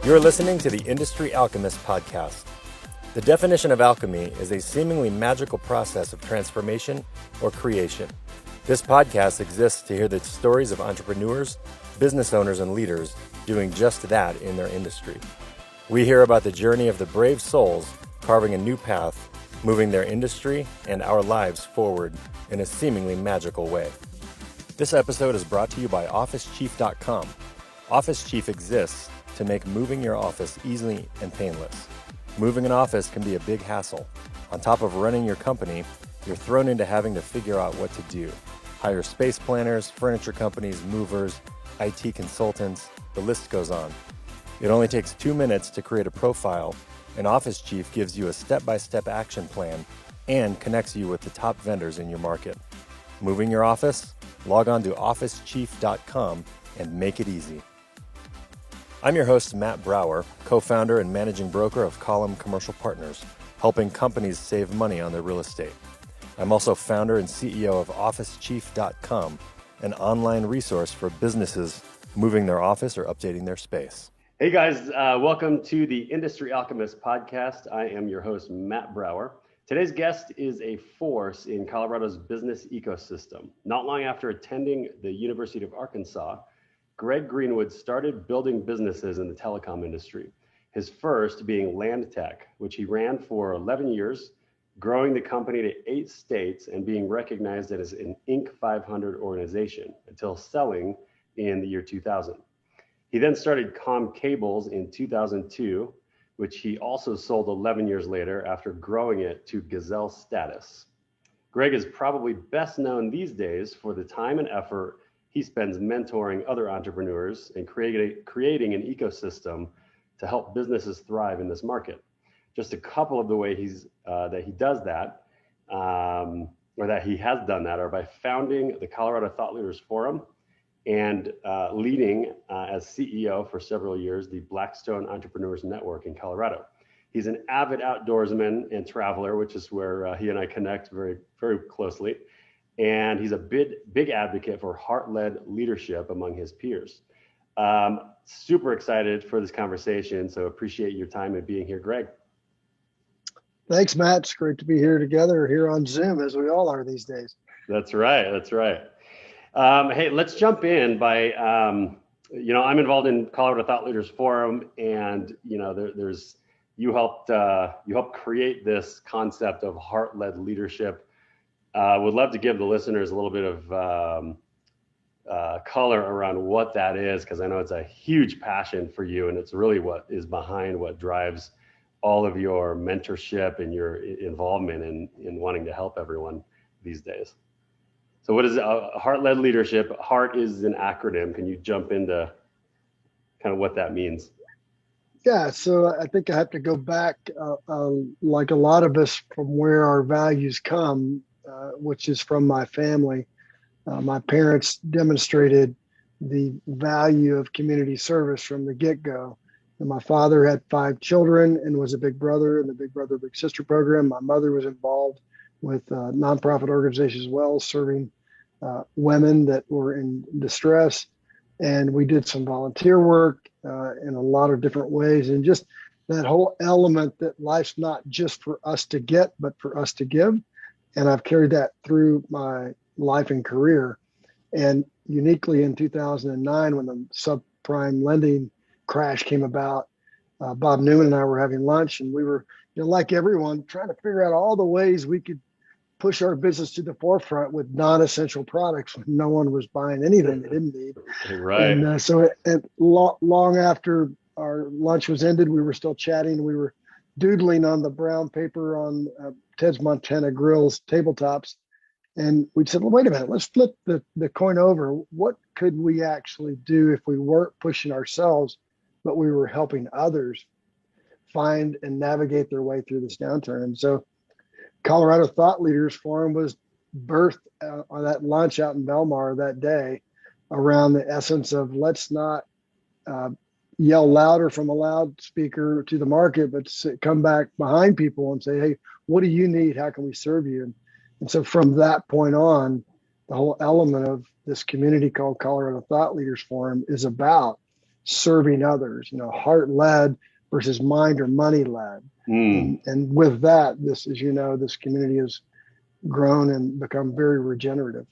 You're listening to the Industry Alchemist podcast. The definition of alchemy is a seemingly magical process of transformation or creation. This podcast exists to hear the stories of entrepreneurs, business owners, and leaders doing just that in their industry. We hear about the journey of the brave souls carving a new path, moving their industry and our lives forward in a seemingly magical way. This episode is brought to you by OfficeChief.com. Office Chief exists to make moving your office easy and painless. Moving an office can be a big hassle. On top of running your company, you're thrown into having to figure out what to do. Hire space planners, furniture companies, movers, IT consultants, the list goes on. It only takes 2 minutes to create a profile, and Office Chief gives you a step-by-step action plan and connects you with the top vendors in your market. Moving your office? Log on to OfficeChief.com and make it easy. I'm your host, Matt Brower, co-founder and managing broker of Column Commercial Partners, helping companies save money on their real estate. I'm also founder and CEO of OfficeChief.com, an online resource for businesses moving their office or updating their space. Hey guys, welcome to the Industry Alchemist podcast. I am your host, Matt Brower. Today's guest is a force in Colorado's business ecosystem. Not long after attending the University of Arkansas, Greg Greenwood started building businesses in the telecom industry. His first being Land Tech, which he ran for 11 years, growing the company to 8 states and being recognized as an Inc. 500 organization until selling in the year 2000. He then started Com Cables in 2002, which he also sold 11 years later after growing it to Gazelle status. Greg is probably best known these days for the time and effort he spends mentoring other entrepreneurs and creating an ecosystem to help businesses thrive in this market. Just a couple of the ways that he does that, or that he has done that, are by founding the Colorado Thought Leaders Forum and leading as CEO for several years the Blackstone Entrepreneurs Network in Colorado. He's an avid outdoorsman and traveler, which is where he and I connect very, very closely. And he's a big advocate for heart-led leadership among his peers. Super excited for this conversation, so appreciate your time and being here, Greg. Thanks, Matt. It's great to be here together here on Zoom, as we all are these days. That's right. Hey, let's jump in by, I'm involved in Colorado Thought Leaders Forum, and you helped create this concept of heart-led leadership. Would love to give the listeners a little bit of color around what that is, because I know it's a huge passion for you, and it's really what is behind what drives all of your mentorship and your involvement in wanting to help everyone these days. So what is heart-led leadership? HEART is an acronym. Can you jump into kind of what that means? Yeah, so I think I have to go back, like a lot of us, from where our values come, which is from my family. My parents demonstrated the value of community service from the get-go. And my father had 5 children and was a big brother in the Big Brother, Big Sister program. My mother was involved with nonprofit organizations as well, serving women that were in distress. And we did some volunteer work in a lot of different ways. And just that whole element that life's not just for us to get, but for us to give. And I've carried that through my life and career. And uniquely in 2009, when the subprime lending crash came about, Bob Newman and I were having lunch, and we were, like everyone, trying to figure out all the ways we could push our business to the forefront with non-essential products when no one was buying anything they didn't need. Right. And long after our lunch was ended, we were still chatting. We were doodling on the brown paper on Ted's Montana Grill's tabletops. And we said, well, wait a minute, let's flip the coin over. What could we actually do if we weren't pushing ourselves, but we were helping others find and navigate their way through this downturn? And so Colorado Thought Leaders Forum was birthed on that lunch out in Belmar that day around the essence of let's not yell louder from a loudspeaker to the market, but come back behind people and say, hey, what do you need? How can we serve you? And so from that point on, the whole element of this community called Colorado Thought Leaders Forum is about serving others, heart led versus mind or money led. Mm. And with that, this, as you know, this community has grown and become very regenerative.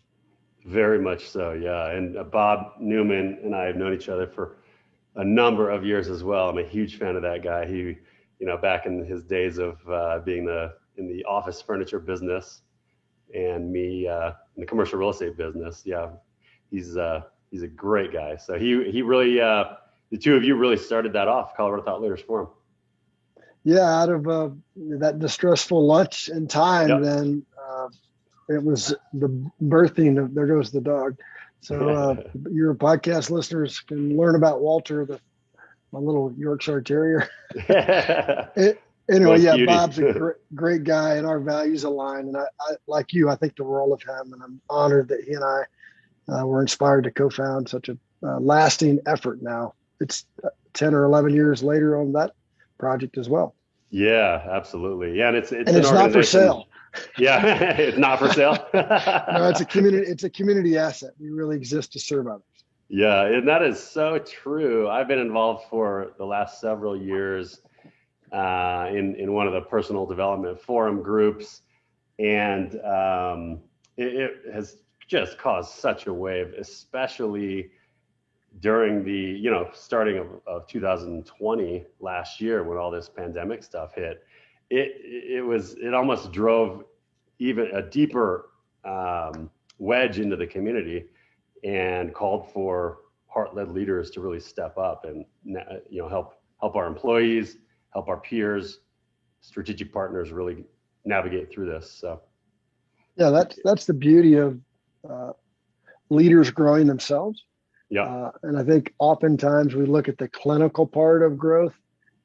Very much so, yeah. And Bob Newman and I have known each other for a number of years as well. I'm a huge fan of that guy. He, back in his days of being in the office furniture business, and me in the commercial real estate business. Yeah, he's a great guy. So he really the two of you really started that off, Colorado Thought Leaders Forum. Yeah, out of that distressful lunch and time, Yep. then it was the birthing of There Goes the Dog. So your podcast listeners can learn about Walter, my little Yorkshire Terrier. Anyway, yeah, beauty. Bob's a great guy, and our values align. And I like you, I think the world of him, and I'm honored that he and I were inspired to co-found such a lasting effort. Now it's 10 or 11 years later on that project as well. Yeah, absolutely. Yeah, and it's not for sale. Yeah, it's not for sale. No, it's a community. It's a community asset. We really exist to serve others. Yeah, and that is so true. I've been involved for the last several years in one of the personal development forum groups, and it has just caused such a wave, especially during the starting of 2020 last year, when all this pandemic stuff hit. It almost drove even a deeper wedge into the community, and called for heart-led leaders to really step up and help our employees, help our peers, strategic partners really navigate through this. So yeah, that's the beauty of leaders growing themselves. Yeah. And I think oftentimes we look at the clinical part of growth,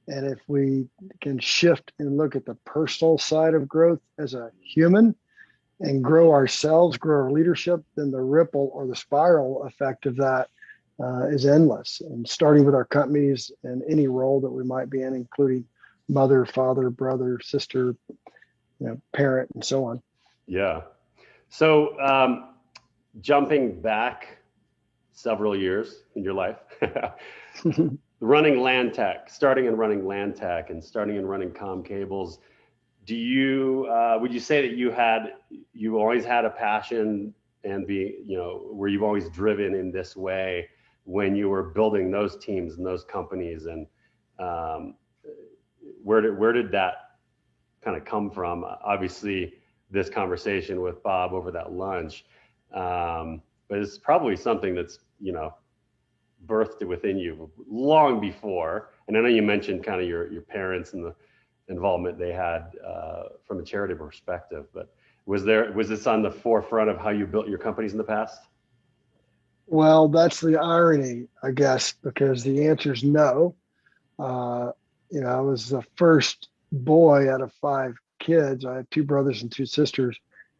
and if we can shift and look at the personal side of growth as a human and grow ourselves, grow our leadership, then the ripple or the spiral effect of that is endless. And starting with our companies and any role that we might be in, including mother, father, brother, sister, parent, and so on. Yeah. So jumping back several years in your life, running land tech, starting and running land tech, and starting and running comm cables. Do you would you say that you always had a passion and were you always driven in this way when you were building those teams and those companies, and where did that kind of come from? Obviously, this conversation with Bob over that lunch, but it's probably something that's birthed within you long before. And I know you mentioned kind of your parents and the involvement they had from a charity perspective, but was this on the forefront of how you built your companies in the past? Well, that's the irony, I guess, because the answer is no. I was the first boy out of 5 kids. I had 2 brothers and 2 sisters,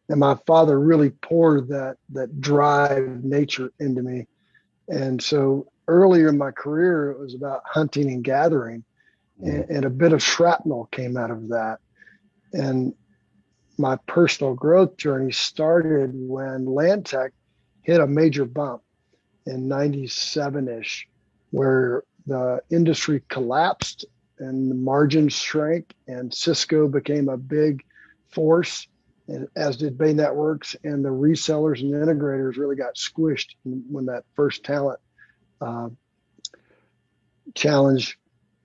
and my father really poured that drive nature into me. And so earlier in my career, it was about hunting and gathering, and a bit of shrapnel came out of that. And my personal growth journey started when land tech hit a major bump in 97-ish, where the industry collapsed and the margins shrank, and Cisco became a big force, and as did Bay Networks, and the resellers and integrators really got squished when that first talent challenge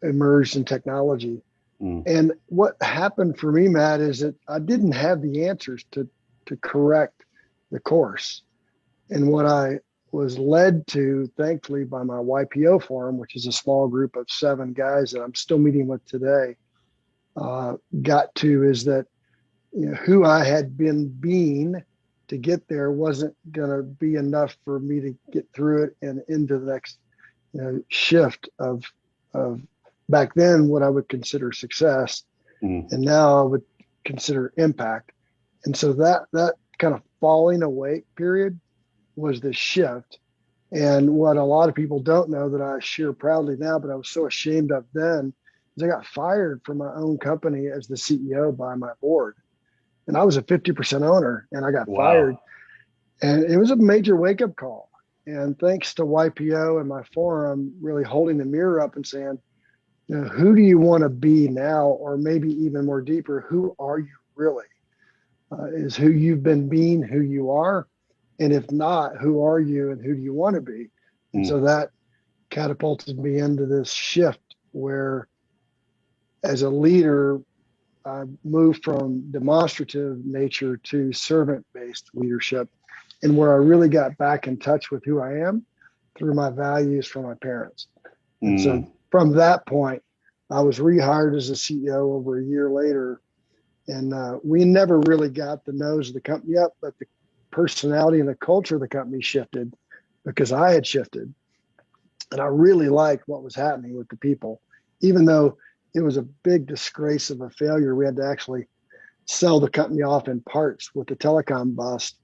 emerged in technology. And what happened for me, Matt, is that I didn't have the answers to correct the course. And what I was led to, thankfully, by my YPO forum, which is a small group of 7 guys that I'm still meeting with today, got to is that who I had been being to get there wasn't going to be enough for me to get through it and into the next shift of back then what I would consider success, and now I would consider impact. And so that kind of falling away period was the shift. And what a lot of people don't know that I share proudly now, but I was so ashamed of then, is I got fired from my own company as the CEO by my board. And I was a 50% owner, and I got fired. And it was a major wake-up call. And thanks to YPO and my forum really holding the mirror up and saying, who do you want to be now? Or maybe even more deeper, who are you really? Is who you've been being who you are? And if not, who are you and who do you want to be? And so that catapulted me into this shift where, as a leader, I moved from demonstrative nature to servant-based leadership, and where I really got back in touch with who I am through my values from my parents. And so from that point, I was rehired as a CEO over a year later, and we never really got the nose of the company up, but the personality and the culture of the company shifted because I had shifted. And I really liked what was happening with the people, even though it was a big disgrace of a failure. We had to actually sell the company off in parts with the telecom bust.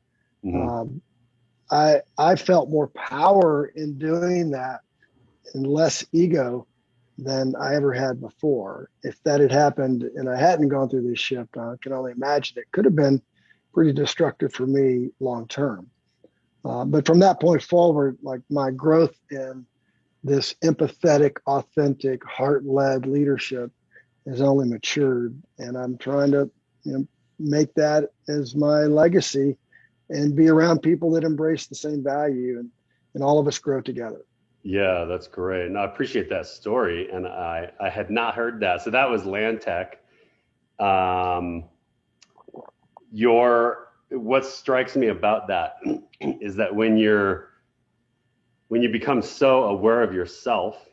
I felt more power in doing that and less ego than I ever had before. If that had happened and I hadn't gone through this shift, I can only imagine it could have been pretty destructive for me long term. But from that point forward, like my growth in this empathetic, authentic, heart-led leadership has only matured, and I'm trying to make that as my legacy and be around people that embrace the same value, and all of us grow together. Yeah, that's great. And I appreciate that story. And I had not heard that. So that was Land Tech. What strikes me about that is that when you become so aware of yourself,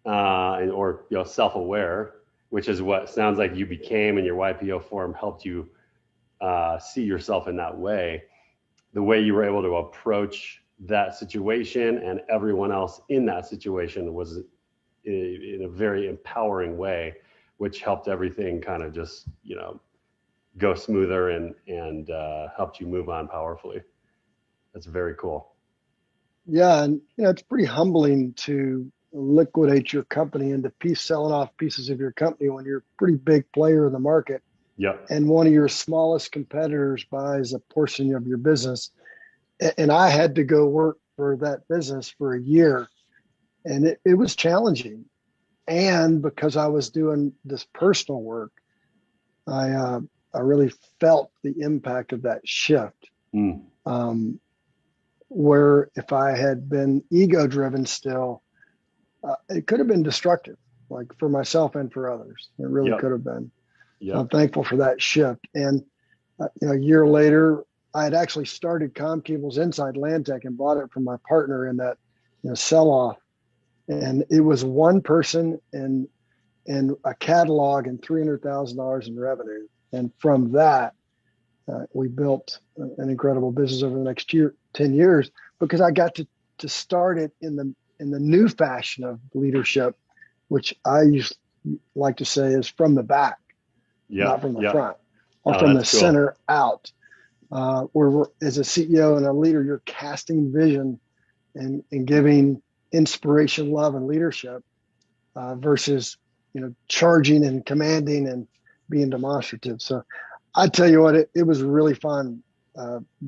or self-aware, which is what sounds like you became, and your YPO forum helped you see yourself in that way, the way you were able to approach that situation and everyone else in that situation was in a very empowering way, which helped everything kind of just, go smoother and helped you move on powerfully. That's very cool. Yeah. And, it's pretty humbling to liquidate your company into selling off pieces of your company when you're a pretty big player in the market. Yep. And one of your smallest competitors buys a portion of your business. And I had to go work for that business for a year, and it was challenging. And because I was doing this personal work, I really felt the impact of that shift. Where if I had been ego driven still, it could have been destructive, like for myself and for others. It really could have been. Yep. So I'm thankful for that shift. And a year later, I had actually started comm cables inside Landtech and bought it from my partner in that sell-off. And it was one person and a catalog and $300,000 in revenue. And from that, we built an incredible business over the next 10 years, because I got to start it in the new fashion of leadership, which I used like to say is from the back, not from the front, or from the center out. Where we're, as a CEO and a leader, you're casting vision and giving inspiration, love, and leadership versus charging and commanding and being demonstrative. So I tell you what, it was really fun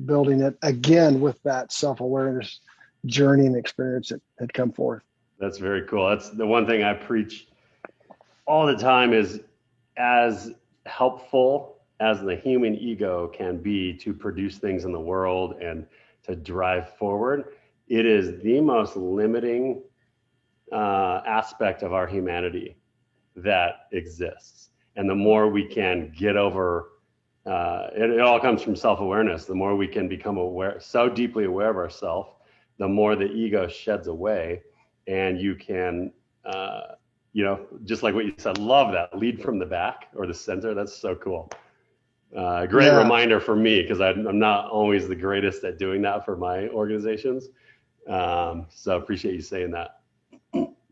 building it again with that self-awareness journey and experience that had come forth. That's very cool. That's the one thing I preach all the time, is as helpful as the human ego can be to produce things in the world and to drive forward, it is the most limiting aspect of our humanity that exists. And the more we can get over, it all comes from self-awareness. The more we can become aware, so deeply aware of ourselves, the more the ego sheds away, and you can, just like what you said, love that, lead from the back or the center. That's so cool. Great reminder for me, because I'm not always the greatest at doing that for my organizations. So appreciate you saying that.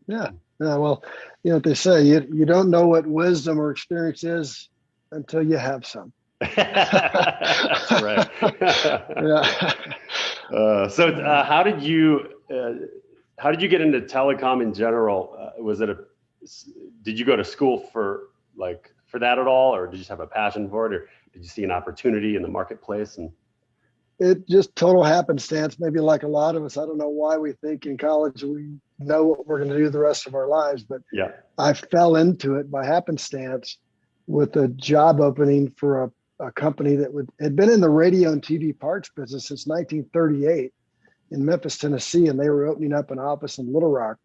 Yeah. Well, what they say, you don't know what wisdom or experience is until you have some. That's right. So how did you get into telecom in general? Did you go to school for that at all, or did you just have a passion for it, or did you see an opportunity in the marketplace? And it just total happenstance, maybe like a lot of us. I don't know why we think in college we know what we're going to do the rest of our lives, but Yeah. I fell into it by happenstance with a job opening for a company that had been in the radio and TV parts business since 1938 in Memphis, Tennessee, and they were opening up an office in Little Rock,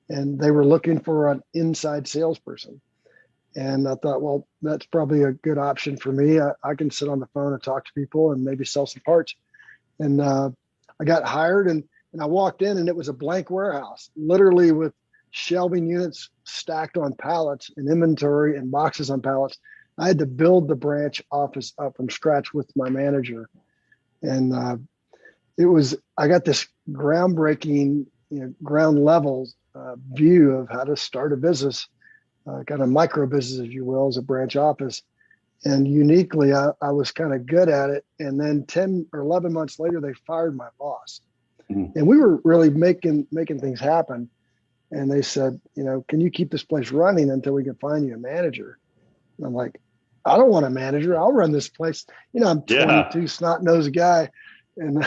and they were looking for an inside salesperson. And I thought, well, that's probably a good option for me. I can sit on the phone and talk to people and maybe sell some parts. And I got hired, and I walked in, and it was a blank warehouse, literally with shelving units stacked on pallets and inventory and boxes on pallets. I had to build the branch office up from scratch with my manager. And I got this groundbreaking, ground level view of how to start a business, kind of micro business, if you will, as a branch office. And uniquely, I was kind of good at it. And then 10 or 11 months later, they fired my boss. Mm-hmm. And we were really making things happen. And they said, can you keep this place running until we can find you a manager? And I'm like, I don't want a manager. I'll run this place. I'm 22, snot-nosed guy. And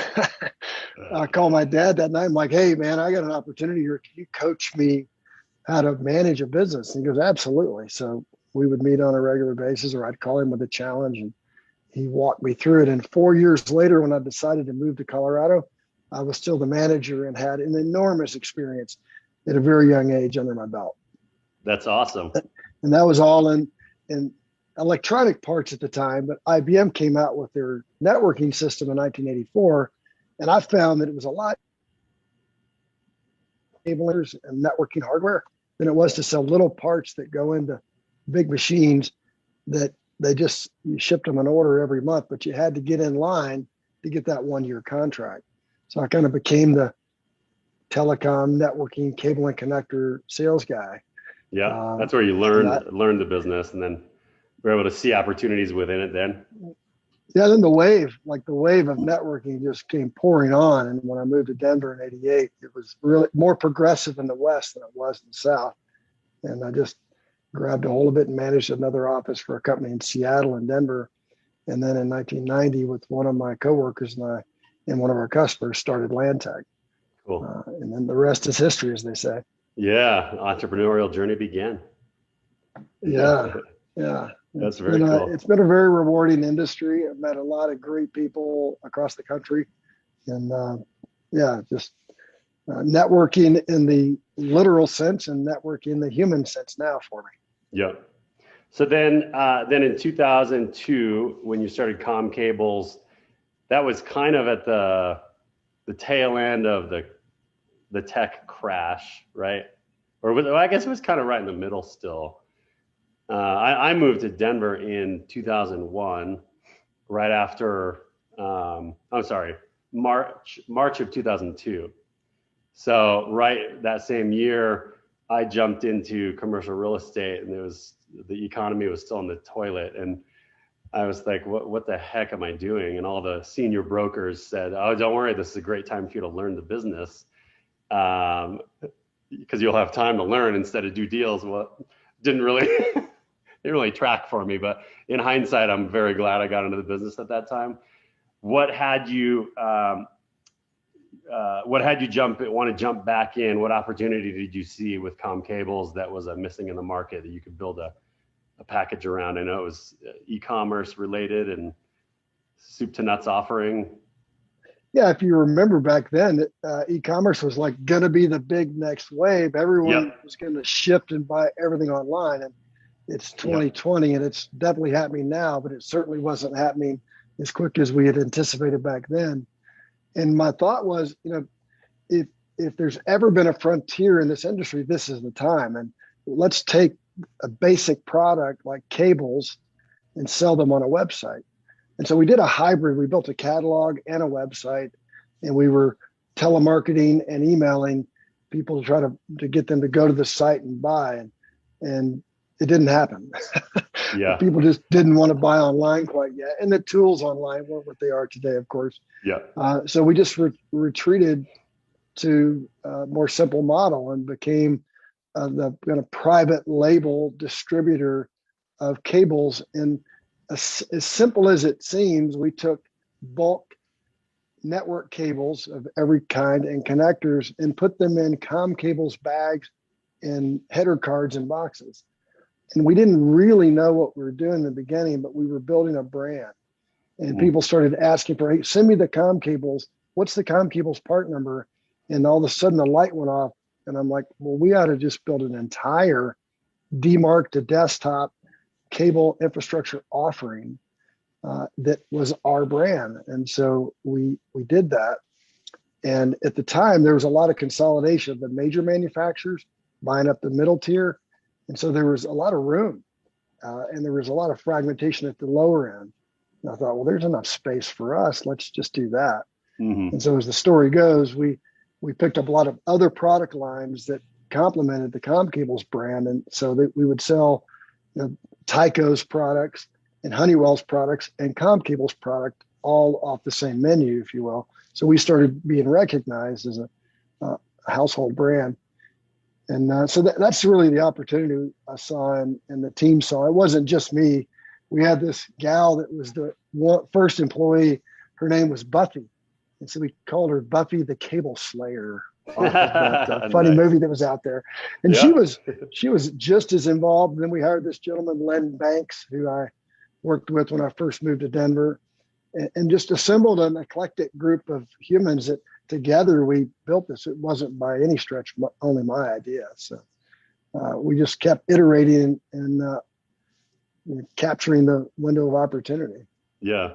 I called my dad that night. I'm like, hey, man, I got an opportunity here. Can you coach me how to manage a business? And he goes, absolutely. So we would meet on a regular basis, or I'd call him with a challenge, and he walked me through it. And 4 years later, when I decided to move to Colorado, I was still the manager and had an enormous experience at a very young age under my belt. That's awesome. And that was all in electronic parts at the time, but IBM came out with their networking system in 1984. And I found that it was a lot cablers and networking hardware than it was to sell little parts that go into big machines that you shipped them an order every month, but you had to get in line to get that 1-year contract. So I kind of became the telecom, networking, cable and connector sales guy. Yeah, that's where you learned the business, and then we're able to see opportunities within it then. Yeah, then the wave of networking just came pouring on. And when I moved to Denver in '88, it was really more progressive in the West than it was in the South. And I just grabbed a hold of it and managed another office for a company in Seattle and Denver. And then in 1990, with one of my coworkers and I and one of our customers, started Landtech. Cool. And then the rest is history, as they say. Yeah, entrepreneurial journey began. Yeah. That's very cool. It's been a very rewarding industry. I've met a lot of great people across the country, and just networking in the literal sense and networking in the human sense now for me. Yeah. So then in 2002, when you started Comm Cables, that was kind of at the tail end of the tech crash, right? I guess it was kind of right in the middle still. I moved to Denver in 2001, right after, March of 2002. So right that same year, I jumped into commercial real estate, and the economy was still in the toilet. And I was like, what the heck am I doing? And all the senior brokers said, oh, don't worry, this is a great time for you to learn the business, because you'll have time to learn instead of do deals. Well, didn't really track for me, but in hindsight, I'm very glad I got into the business at that time. What had you want to jump back in? What opportunity did you see with Comm Cables that was missing in the market that you could build a package around? I know it was e-commerce related and soup to nuts offering. Yeah, if you remember back then, e-commerce was like going to be the big next wave. Everyone was going to shift and buy everything online. And it's 2020, and it's definitely happening now, but it certainly wasn't happening as quick as we had anticipated back then. And my thought was, if there's ever been a frontier in this industry, this is the time. And let's take a basic product like cables and sell them on a website. And so we did a hybrid. We built a catalog and a website, and we were telemarketing and emailing people to try to get them to go to the site and buy. And it didn't happen. Yeah. People just didn't want to buy online quite yet. And the tools online weren't what they are today, of course. Yeah. So we just retreated to a more simple model and became the kind of private label distributor of cables. And as simple as it seems, we took bulk network cables of every kind and connectors and put them in comm cables bags and header cards and boxes. And we didn't really know what we were doing in the beginning, but we were building a brand. And people started asking for, hey, send me the comm cables. What's the comm cables part number? And all of a sudden the light went off. And I'm like, well, we ought to just build an entire demarc to desktop cable infrastructure offering that was our brand. And so we did that. And at the time, there was a lot of consolidation of the major manufacturers buying up the middle tier. And so there was a lot of room and there was a lot of fragmentation at the lower end. And I thought, well, there's enough space for us. Let's just do that. And so as the story goes, we picked up a lot of other product lines that complemented the comm cables brand. And so that we would sell Tyco's products and Honeywell's products and comm cables product all off the same menu, if you will. So we started being recognized as a household brand. And so that's really the opportunity I saw and the team saw. It wasn't just me. We had this gal that was the first employee. Her name was Buffy. And so we called her Buffy the Cable Slayer off of that funny movie that was out there. And she was just as involved. And then we hired this gentleman, Len Banks, who I worked with when I first moved to Denver, and just assembled an eclectic group of humans that together we built this. It wasn't by any stretch only my idea. So we just kept iterating and capturing the window of opportunity. Yeah.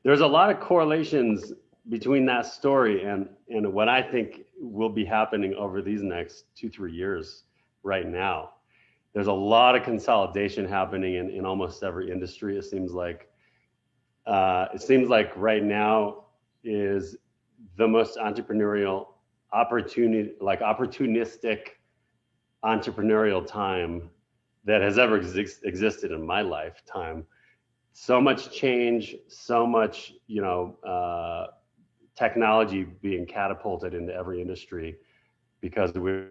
There's a lot of correlations between that story and what I think will be happening over these next 2-3 years right now. There's a lot of consolidation happening in almost every industry. It seems like right now is the most entrepreneurial opportunistic entrepreneurial time that has ever existed in my lifetime. So much change, so much, technology being catapulted into every industry because we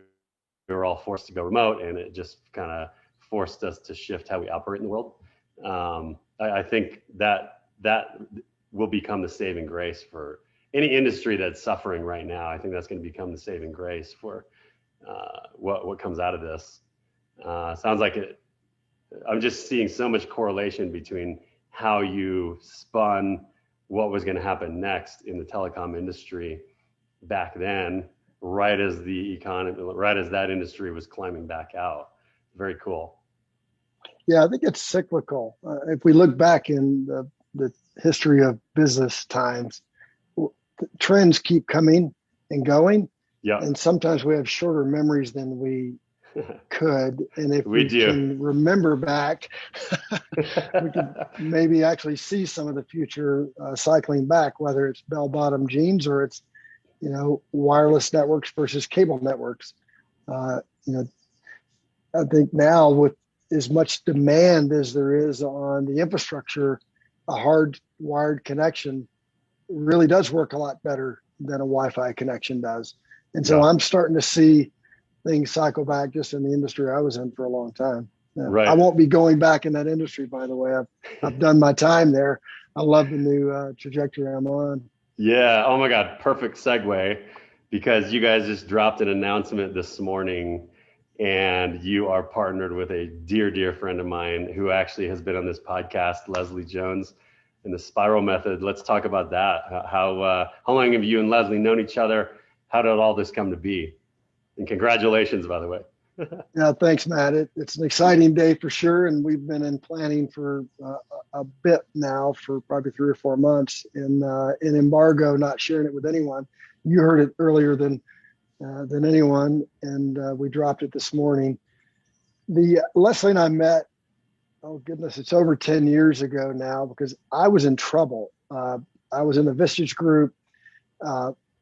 were all forced to go remote, and it just kind of forced us to shift how we operate in the world. I think that will become the saving grace for any industry that's suffering right now. I think that's going to become the saving grace for what comes out of this. Sounds like it. I'm just seeing so much correlation between how you spun what was going to happen next in the telecom industry back then, right as that industry was climbing back out. Very cool. Yeah, I think it's cyclical. If we look back in the history of business times, trends keep coming and going. Yeah. And sometimes we have shorter memories than we could. And if we can remember back, we could maybe actually see some of the future cycling back, whether it's bell-bottom jeans or it's, wireless networks versus cable networks. I think now with as much demand as there is on the infrastructure, a hardwired connection really does work a lot better than a Wi-Fi connection does. And so I'm starting to see things cycle back just in the industry I was in for a long time. Right. I won't be going back in that industry, by the way. I've done my time there. I love the new trajectory I'm on. Yeah. Oh my God. Perfect segue, because you guys just dropped an announcement this morning, and you are partnered with a dear, dear friend of mine who actually has been on this podcast, Leslie Jones, and the Spiral Method. Let's talk about that. How long have you and Leslie known each other? How did all this come to be? And congratulations, by the way. Yeah, thanks, Matt. It's an exciting day for sure. And we've been in planning for a bit now, for probably 3 or 4 months in embargo, not sharing it with anyone. You heard it earlier than anyone, and we dropped it this morning. Leslie and I met, oh goodness, it's over 10 years ago now, because I was in trouble. I was in the Vistage group,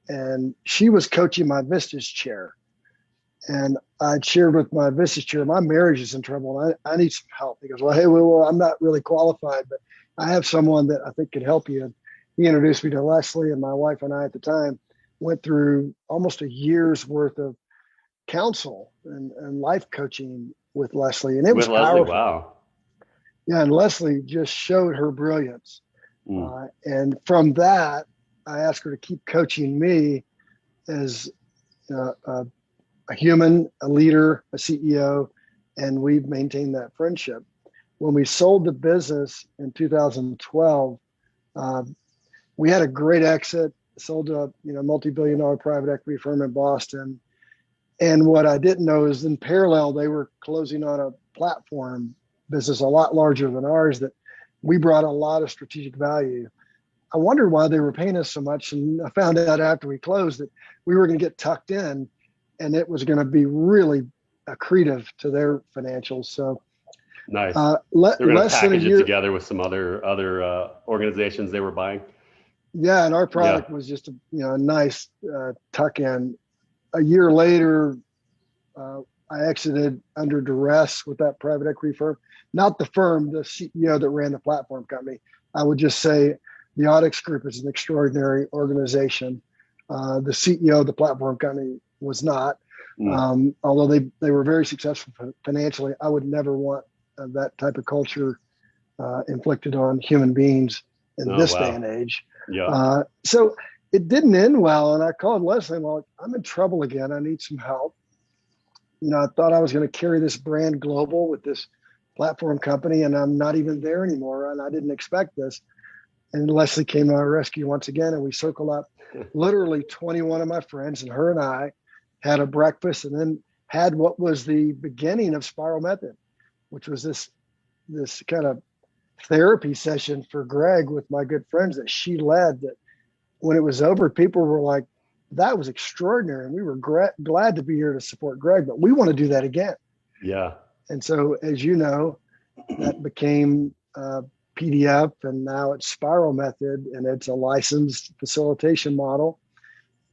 and she was coaching my Vistage chair. And I shared with my Vistage chair, my marriage is in trouble, and I need some help. He goes, well, hey, I'm not really qualified, but I have someone that I think could help you. And he introduced me to Leslie, and my wife and I at the time went through almost a year's worth of counsel and life coaching with Leslie. And it was powerful. Wow. Yeah, and Leslie just showed her brilliance. And from that, I asked her to keep coaching me as a human, a leader, a CEO, and we've maintained that friendship. When we sold the business in 2012, we had a great exit, sold to a multi-billion-dollar private equity firm in Boston. And what I didn't know is in parallel, they were closing on a platform business a lot larger than ours that we brought a lot of strategic value. I wondered why they were paying us so much. And I found out after we closed that we were going to get tucked in and it was going to be really accretive to their financials. So nice. They're going to package it together with some other organizations they were buying. Yeah, and our product was just a nice tuck in. A year later, I exited under duress with that private equity firm. Not the firm, the CEO that ran the platform company. I would just say the Audix Group is an extraordinary organization. The CEO of the platform company was not. Although they were very successful financially, I would never want that type of culture inflicted on human beings in this day and age. Yeah. So it didn't end well. And I called Leslie and I'm in trouble again. I need some help. I thought I was going to carry this brand global with this platform company, and I'm not even there anymore. And I didn't expect this. And Leslie came to our rescue once again, and we circled up literally 21 of my friends, and her and I had a breakfast and then had what was the beginning of Spiral Method, which was this kind of therapy session for Greg with my good friends that she led. That when it was over, people were like, that was extraordinary. And we were glad to be here to support Greg, but we want to do that again. Yeah. And so, as you know, that became PDF, and now it's Spiral Method, and it's a licensed facilitation model,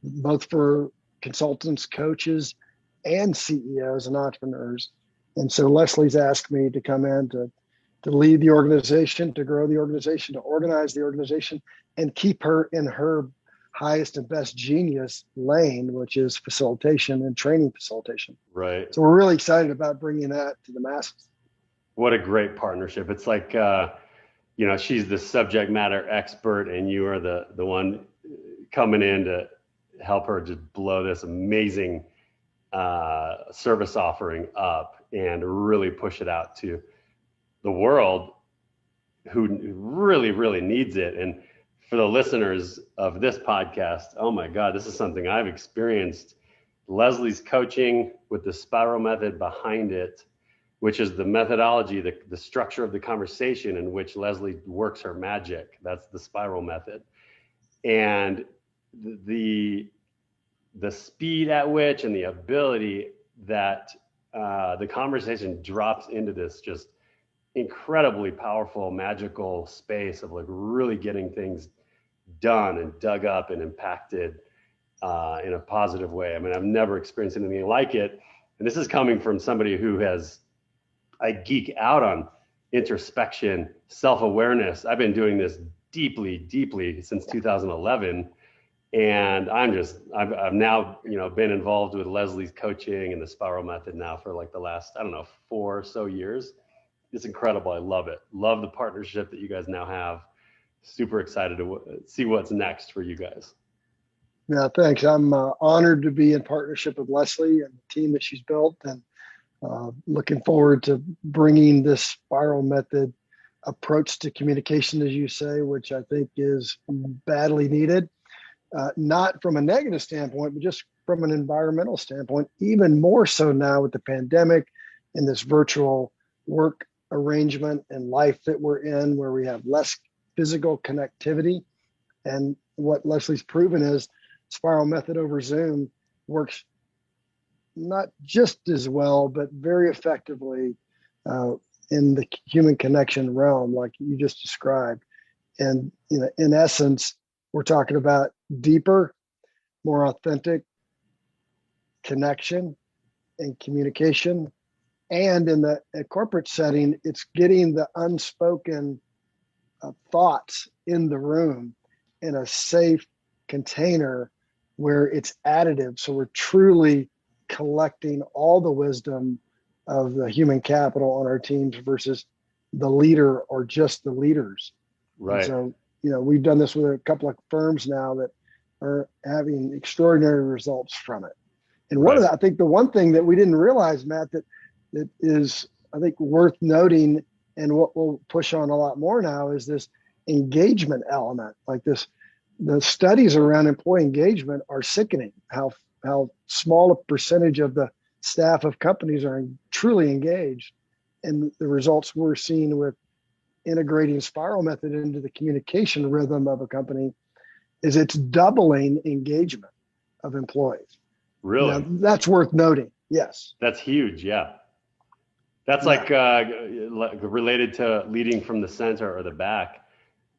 both for consultants, coaches, and CEOs and entrepreneurs. And so Leslie's asked me to come in to lead the organization, to grow the organization, to organize the organization, and keep her in her highest and best genius lane, which is facilitation and training facilitation. Right. So we're really excited about bringing that to the masses. What a great partnership. It's like, she's the subject matter expert and you are the one coming in to help her just blow this amazing service offering up and really push it out to the world who really, really needs it. And for the listeners of this podcast, oh my God, this is something I've experienced. Leslie's coaching with the Spiral Method behind it, which is the methodology, the structure of the conversation in which Leslie works her magic. That's the Spiral Method. And the speed at which and the ability that the conversation drops into this just incredibly powerful, magical space of like really getting things done and dug up and impacted in a positive way. I mean, I've never experienced anything like it. And this is coming from somebody who I geek out on introspection, self-awareness. I've been doing this deeply since 2011. And I've now, been involved with Leslie's coaching and the Spiral Method now for like the last, 4 or so years. It's incredible. I love it. Love the partnership that you guys now have. Super excited to see what's next for you guys. Yeah, thanks. I'm honored to be in partnership with Leslie and the team that she's built, and looking forward to bringing this Spiral Method approach to communication, as you say, which I think is badly needed. Not from a negative standpoint, but just from an environmental standpoint, even more so now with the pandemic and this virtual work arrangement and life that we're in, where we have less physical connectivity. And what Leslie's proven is Spiral Method over Zoom works not just as well, but very effectively in the human connection realm, like you just described. And in essence, we're talking about deeper, more authentic connection and communication. And in the corporate setting, it's getting the unspoken thoughts in the room in a safe container where it's additive. So we're truly collecting all the wisdom of the human capital on our teams versus the leader or just the leaders. Right. And so we've done this with a couple of firms now that are having extraordinary results from it. And Right. I think the one thing that we didn't realize, Matt, that is, I think, worth noting, and what we'll push on a lot more now, is this engagement element. Like the studies around employee engagement are sickening. How small a percentage of the staff of companies are truly engaged, and the results we're seeing with integrating spiral method into the communication rhythm of a company is it's doubling engagement of employees. Really? Now, that's worth noting. Yes. That's huge. Yeah. That's like related to leading from the center or the back.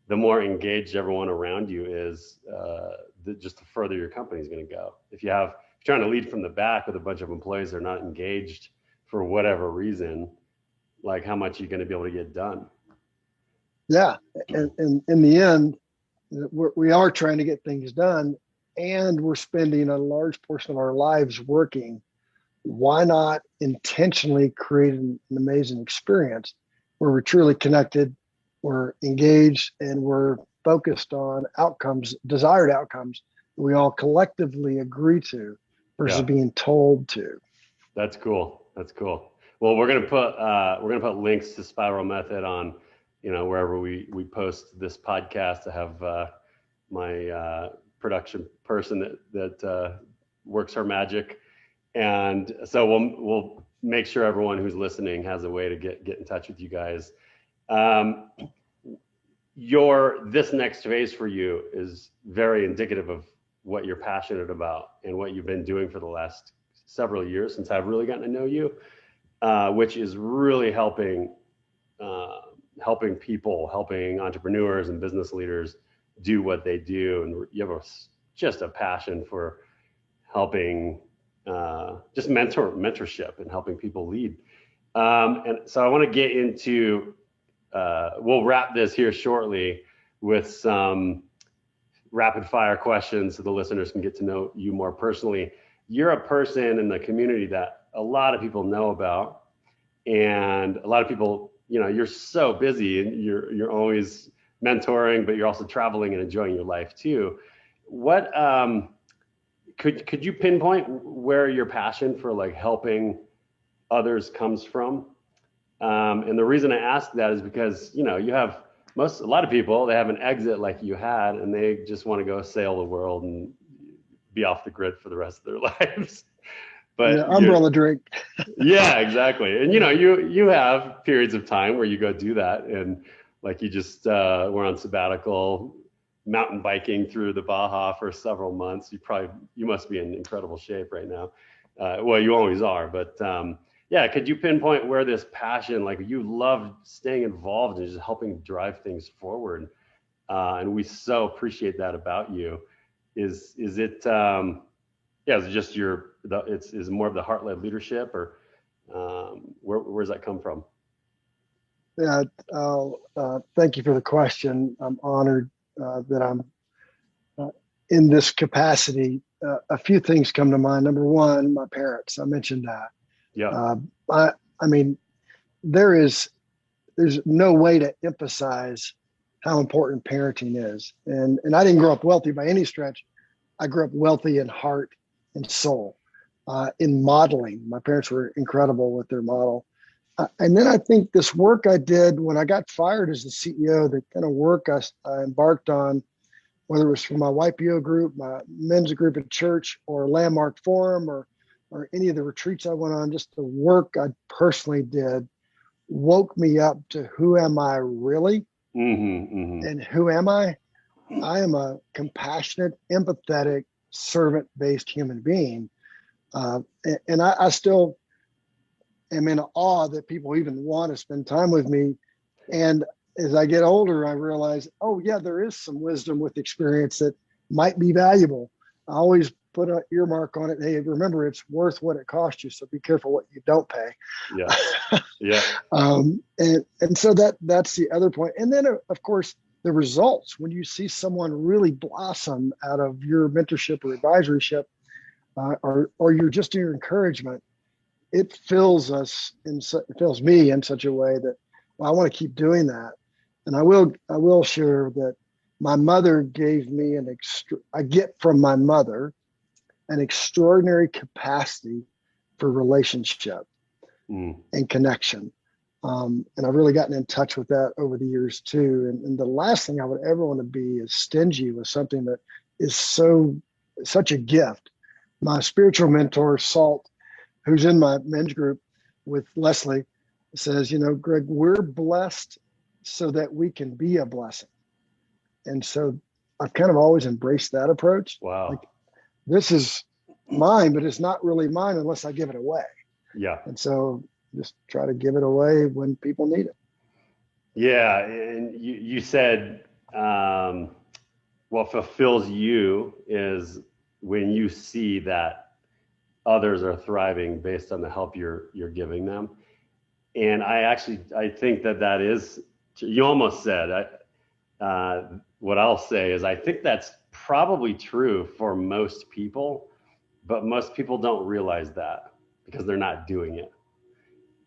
The more engaged everyone around you is, just the further your company is going to go. If you're trying to lead from the back with a bunch of employees that are not engaged for whatever reason, like how much are you going to be able to get done? Yeah. And in the end, we are trying to get things done, and we're spending a large portion of our lives working. Why not intentionally create an amazing experience where we're truly connected, we're engaged, and we're focused on outcomes, desired outcomes that we all collectively agree to versus being told to. That's cool. That's cool. Well, we're gonna put links to Spiral Method on, wherever we post this podcast. I have my production person that works her magic, and so we'll make sure everyone who's listening has a way to get in touch with you guys. This next phase for you is very indicative of what you're passionate about and what you've been doing for the last several years since I've really gotten to know you, which is really helping people, helping entrepreneurs and business leaders do what they do. And you have just a passion for helping, just mentorship and helping people lead. And so I want to get into, we'll wrap this here shortly with some rapid fire questions so the listeners can get to know you more personally. You're a person in the community that a lot of people know about, and a lot of people, you're so busy and you're always mentoring, but you're also traveling and enjoying your life too. What could you pinpoint where your passion for like helping others comes from? And the reason I ask that is because you have a lot of people, they have an exit like you had, and they just want to go sail the world and be off the grid for the rest of their lives. But umbrella drink. Yeah, exactly. And you have periods of time where you go do that, and like you just were on sabbatical, mountain biking through the Baja for several months. You must be in incredible shape right now. Well, you always are, but could you pinpoint where this passion, like you love staying involved and just helping drive things forward, and we so appreciate that about you. Is it is it just is more of the heart-led leadership, or where does that come from? Yeah, thank you for the question. I'm honored that I'm in this capacity. A few things come to mind. Number one, my parents. I mentioned that. Yeah. I mean, there's no way to emphasize how important parenting is. And I didn't grow up wealthy by any stretch. I grew up wealthy in heart and soul, in modeling. My parents were incredible with their model. And then I think this work I did when I got fired as the CEO, the kind of work I embarked on, whether it was for my YPO group, my men's group at church, or Landmark Forum, or any of the retreats I went on, just the work I personally did woke me up to who am I really? And who am I? I am a compassionate, empathetic, servant-based human being. And I still am in awe that people even want to spend time with me. And as I get older, I realize, oh yeah, there is some wisdom with experience that might be valuable. I always put an earmark on it. Hey, remember, it's worth what it costs you. So be careful what you don't pay. Yeah. Yeah. And so that's the other point. And then of course, the results, when you see someone really blossom out of your mentorship or advisoryship, or you're just your encouragement, it fills me in such a way that, well, I want to keep doing that. And I will share that my mother gave me I get from my mother an extraordinary capacity for relationship and connection. And I've really gotten in touch with that over the years too. And the last thing I would ever want to be is stingy with something that is such a gift. My spiritual mentor, Salt, who's in my men's group with Leslie, says, Greg, we're blessed so that we can be a blessing. And so I've kind of always embraced that approach. Wow. Like, this is mine, but it's not really mine unless I give it away. Yeah. And so just try to give it away when people need it. Yeah. And you said, what fulfills you is when you see that others are thriving based on the help you're giving them. And I think that is, you almost said, what I'll say is I think that's probably true for most people, but most people don't realize that because they're not doing it.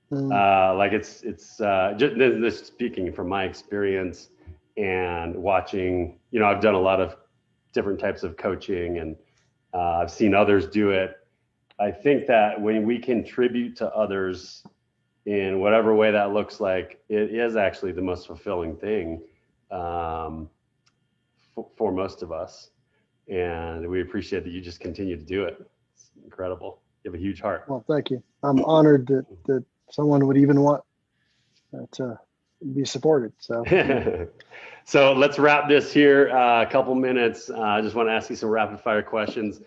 Like it's just speaking from my experience and watching, I've done a lot of different types of coaching and I've seen others do it. I think that when we contribute to others in whatever way that looks like, it is actually the most fulfilling thing for most of us. And we appreciate that you just continue to do it. It's incredible. You have a huge heart. Well, thank you. I'm honored that someone would even want to be supported. So, so let's wrap this here. A couple minutes. I just want to ask you some rapid fire questions.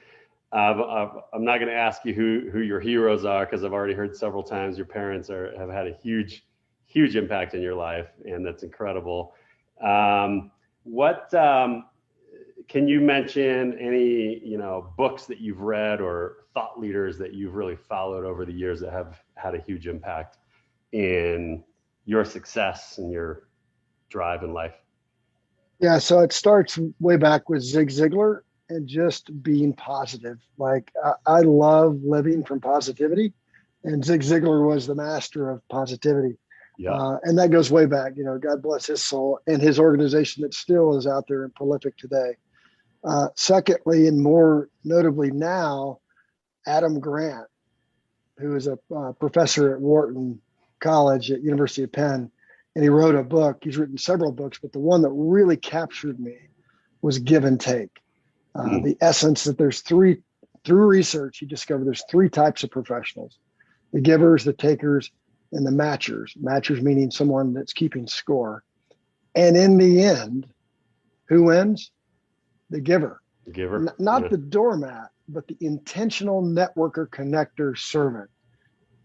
I'm not going to ask you who your heroes are because I've already heard several times your parents have had a huge impact in your life, and that's incredible. What can you mention any books that you've read or thought leaders that you've really followed over the years that have had a huge impact in your success and your drive in life? Yeah, so it starts way back with Zig Ziglar and just being positive. Like I love living from positivity, and Zig Ziglar was the master of positivity. Yeah. And that goes way back, God bless his soul and his organization that still is out there and prolific today. Secondly, and more notably now, Adam Grant, who is a professor at Wharton College at University of Penn, and he wrote a book. He's written several books, but the one that really captured me was Give and Take. The essence that through research, he discovered there's three types of professionals: the givers, the takers, and the matchers. Matchers meaning someone that's keeping score. And in the end, who wins? The giver. The giver. Not the doormat, but the intentional networker, connector, servant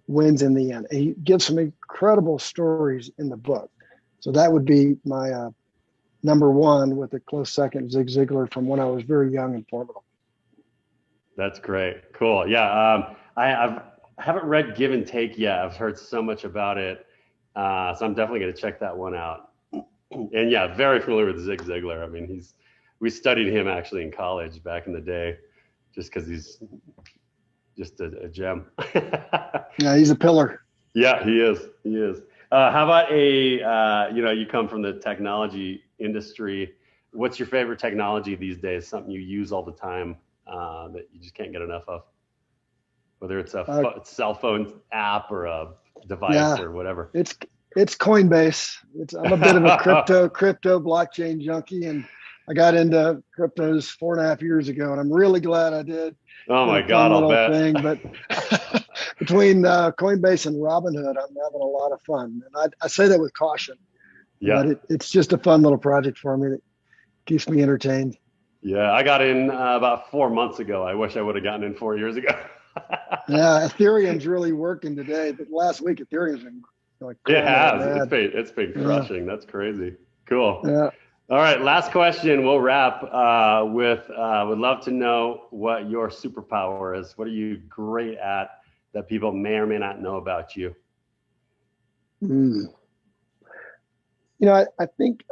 wins in the end. And he gives some incredible stories in the book. So that would be my number one, with a close second, Zig Ziglar, from when I was very young and formidable. That's great. Cool. Yeah. I haven't read Give and Take yet. I've heard so much about it. So I'm definitely going to check that one out. And yeah, very familiar with Zig Ziglar. I mean, we studied him actually in college back in the day, just because he's just a gem. Yeah, he's a pillar. Yeah, he is. How about you come from the technology industry. What's your favorite technology these days? Something you use all the time that you just can't get enough of? Whether it's a cell phone app or a device or whatever. It's Coinbase. I'm a bit of a crypto blockchain junkie, and I got into cryptos 4.5 years ago, and I'm really glad I did. Oh my God, I'll bet. Thing, but between Coinbase and Robinhood, I'm having a lot of fun, and I say that with caution. Yeah, but it's just a fun little project for me that keeps me entertained. Yeah, I got in about 4 months ago. I wish I would have gotten in 4 years ago. Yeah, Ethereum's really working today, but last week Ethereum's been like it has. It's been crushing. That's crazy. Cool. Yeah. All right, last question. We'll wrap with would love to know what your superpower is. What are you great at that people may or may not know about you? I think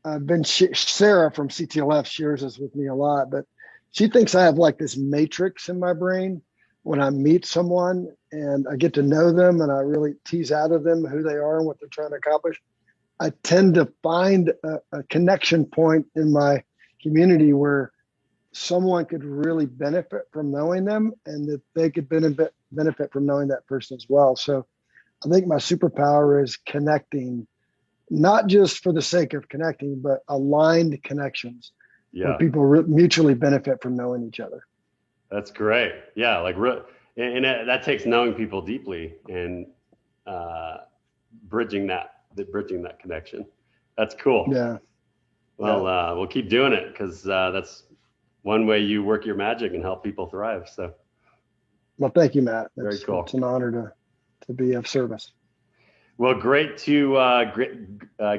I've been Sarah from CTLF shares this with me a lot, but she thinks I have like this matrix in my brain when I meet someone and I get to know them and I really tease out of them who they are and what they're trying to accomplish. I tend to find a connection point in my community where someone could really benefit from knowing them, and that they could benefit from knowing that person as well. So I think my superpower is connecting, not just for the sake of connecting, but aligned connections where Yeah, people mutually benefit from knowing each other. that's great. Yeah, and that takes knowing people deeply and uh, bridging that connection. That's cool. Yeah. Well, Yeah. we'll keep doing it because that's one way you work your magic and help people thrive. So Well, thank you, Matt. very It's cool. an honor to be of service. Well, great to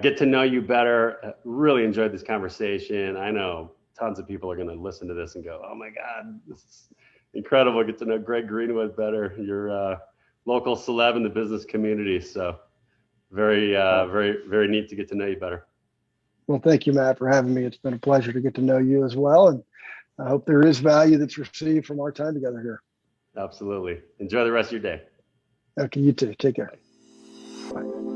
get to know you better. Really enjoyed this conversation. I know tons of people are going to listen to this and go, "Oh my God, this is incredible!" Get to know Greg Greenwood better. You're a local celeb in the business community, so very neat to get to know you better. Well, thank you, Matt, for having me. It's been a pleasure to get to know you as well. And I hope there is value that's received from our time together here. Absolutely. Enjoy the rest of your day. Okay, you too. Take care. Bye.